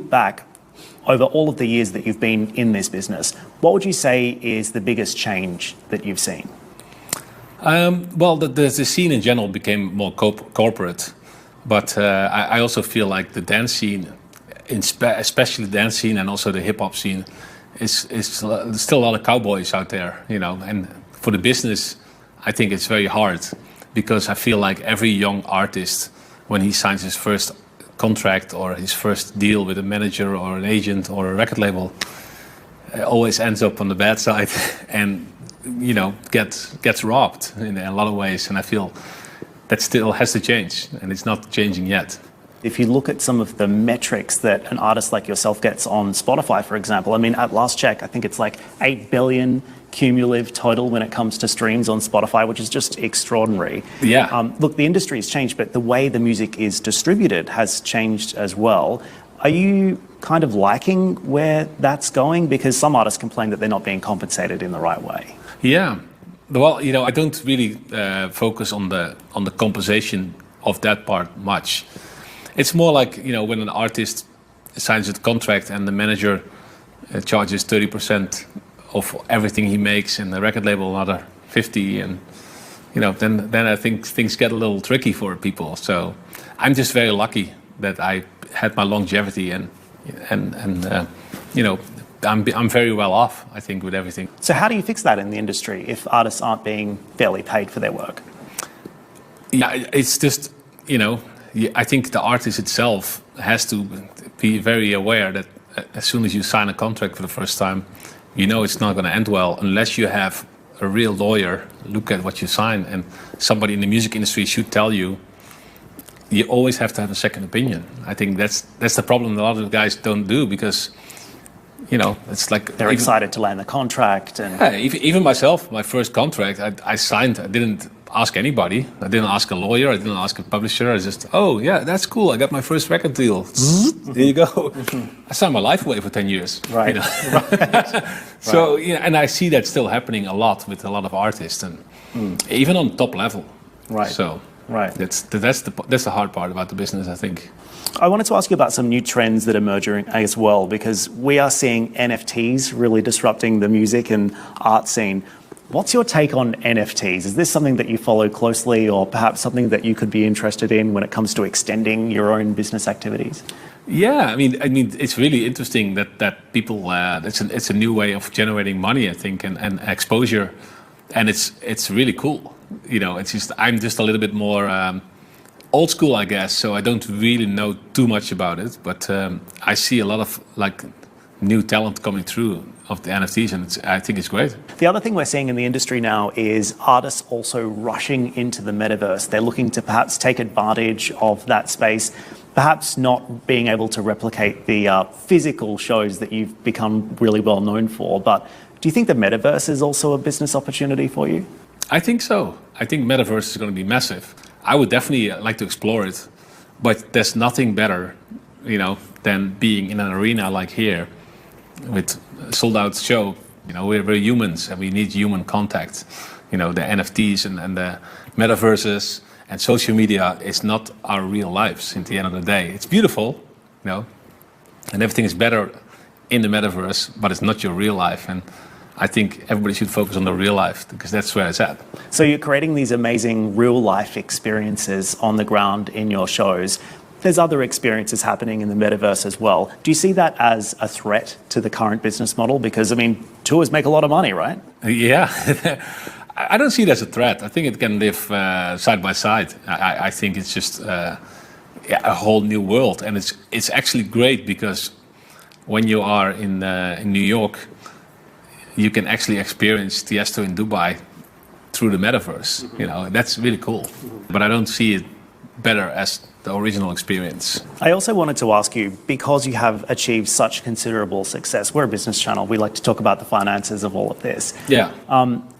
look back over all of the years that you've been in this business, what would you say is the biggest change that you've seen? Well, the scene in general became more corporate, but I also feel like the dance scene, especially the dance scene and also the hip hop scene, is still a lot of cowboys out there, And for the business, I think it's very hard because I feel like every young artist, when he signs his first contract or his first deal with a manager or an agent or a record label, always ends up on the bad side and gets robbed in a lot of ways. And I feel that still has to change, and it's not changing yet. If you look at some of the metrics that an artist like yourself gets on Spotify, for example, I mean, at last check, I think it's like 8 billion cumulative total when it comes to streams on Spotify, which is just extraordinary. Yeah. Look, the industry has changed, but the way the music is distributed has changed as well. Are you kind of liking where that's going? Because some artists complain that they're not being compensated in the right way. Yeah. Well, I don't really focus on the compensation of that part much. It's more like, when an artist signs a contract and the manager charges 30% of everything he makes, and the record label another 50%, and then I think things get a little tricky for people. So I'm just very lucky that I had my longevity, and I'm very well off, I think, with everything. So how do you fix that in the industry if artists aren't being fairly paid for their work? Yeah, it's just, I think the artist itself has to be very aware that as soon as you sign a contract for the first time, it's not going to end well unless you have a real lawyer look at what you sign. And somebody in the music industry should tell you always have to have a second opinion. I think that's the problem a lot of guys don't do, because it's like they're excited to land the contract. And yeah, even myself, my first contract I signed, I didn't ask anybody. I didn't ask a lawyer. I didn't ask a publisher. I just, oh yeah, that's cool. I got my first record deal. There you go. I signed my life away for 10 years. Right. Right. So and I see that still happening a lot with a lot of artists, and even on top level. Right. So right. That's the hard part about the business, I think. I wanted to ask you about some new trends that are emerging as well, because we are seeing NFTs really disrupting the music and art scene. What's your take on NFTs? Is this something that you follow closely, or perhaps something that you could be interested in when it comes to extending your own business activities? Yeah, I mean, it's really interesting that people. It's a new way of generating money, I think, and exposure, and it's really cool. I'm just a little bit more old school, I guess. So I don't really know too much about it, but I see a lot of new talent coming through of the NFTs, and I think it's great. The other thing we're seeing in the industry now is artists also rushing into the metaverse. They're looking to perhaps take advantage of that space, perhaps not being able to replicate the physical shows that you've become really well known for. But do you think the metaverse is also a business opportunity for you? I think so. I think metaverse is going to be massive. I would definitely like to explore it, but there's nothing better, than being in an arena like here with a sold-out show. We're humans and we need human contact. The NFTs and the metaverses and social media is not our real lives at the end of the day. It's beautiful, and everything is better in the metaverse, but it's not your real life. And I think everybody should focus on the real life, because that's where it's at. So you're creating these amazing real life experiences on the ground in your shows. There's other experiences happening in the metaverse as well. Do you see that as a threat to the current business model? Because, tours make a lot of money, right? Yeah. I don't see it as a threat. I think it can live side by side. I think it's just a whole new world. And it's actually great, because when you are in New York, you can actually experience Tiesto in Dubai through the metaverse. That's really cool. But I don't see it better as the original experience. I also wanted to ask you, because you have achieved such considerable success, we're a business channel, we like to talk about the finances of all of this. Yeah.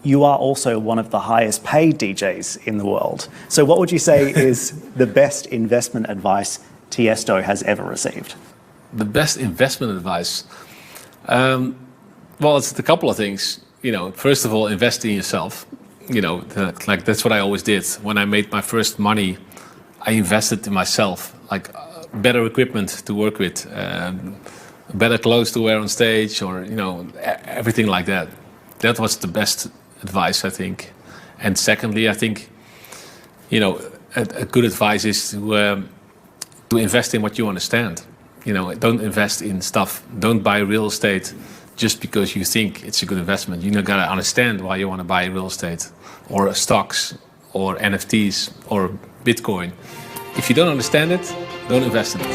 You are also one of the highest paid DJs in the world. So what would you say is the best investment advice Tiesto has ever received? The best investment advice? Well, it's a couple of things. First of all, invest in yourself. That's what I always did. When I made my first money, I invested in myself, better equipment to work with, better clothes to wear on stage, or everything like that. That was the best advice, I think. And secondly, I think a good advice is to invest in what you understand. Don't invest in stuff. Don't buy real estate just because you think it's a good investment. You gotta understand why you want to buy real estate, or stocks, or NFTs, or Bitcoin. If you don't understand it, don't invest in it.